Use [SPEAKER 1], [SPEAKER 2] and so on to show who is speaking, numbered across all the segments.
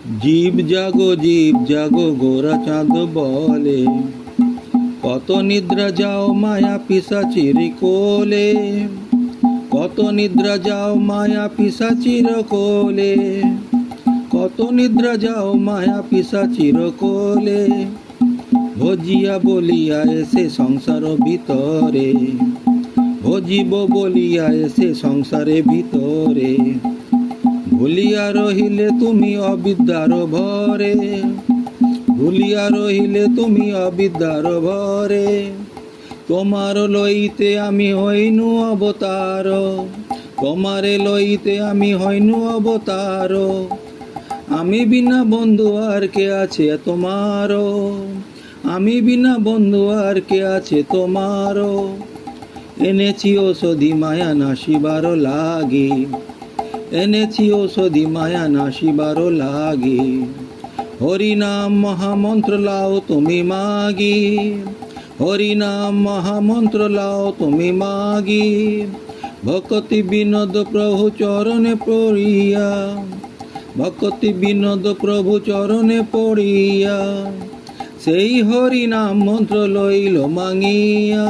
[SPEAKER 1] জীব জাগো গোরা চাঁদ বলে, কত নিদ্রা যাও মায়া পিশাচির কোলে, কত নিদ্রা যাও মায়া পিশাচির কোলে, কত নিদ্রা যাও মায়া পিশাচির কোলে। ভজিয়া বলিয়া এসে সংসার ভিতরে, ভজিব বলিয়া এসে সংসারে ভিতরে। ভুলিয়া রহিলে তুমি অবিদ্যার ভরে, ভুলিয়া রহিলে তুমি অবিদ্যার ভরে। তোমার লইতে আমি হইনু অবতার, তোমারে লইতে আমি হইনু অবতার। আমি বিনা বন্ধু আর কে আছে তোমার, আমি বিনা বন্ধু আর কে আছে তোমার। এনেছি ঔষধি মায়া নাশিবার লাগে, এনেছি ঔষধি মায়া নাশিবার লাগে। হরিনাম মহামন্ত্র লাও তুমি মাগি, হরিনাম মহামন্ত্র লাও তুমি মাগি। ভক্তি বিনোদ প্রভু চরণে পড়িয়া, ভক্তি বিনোদ প্রভু চরণে পড়িয়া। সেই হরিনাম মন্ত্র লইল মাগিয়া,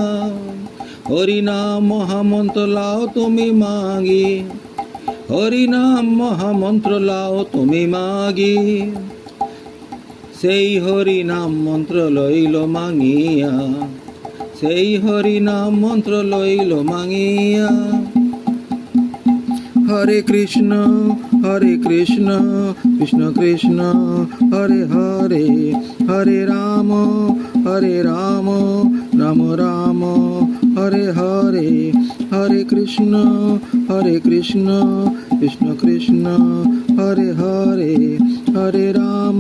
[SPEAKER 1] হরিনাম মহামন্ত্র লাও তুমি মাগি, হরিনাম মহামন্ত্র লাও তুমি মাগি। সেই হরিনাম মন্ত্র লইল মাগিয়া, সেই হরিনাম মন্ত্র লইল মাগিয়া। হরে কৃষ্ণ কৃষ্ণ কৃষ্ণ হরে হরে, হরে রাম রাম রাম হরে হরে। হরে কৃষ্ণ কৃষ্ণ কৃষ্ণ হরে হরে, হরে রাম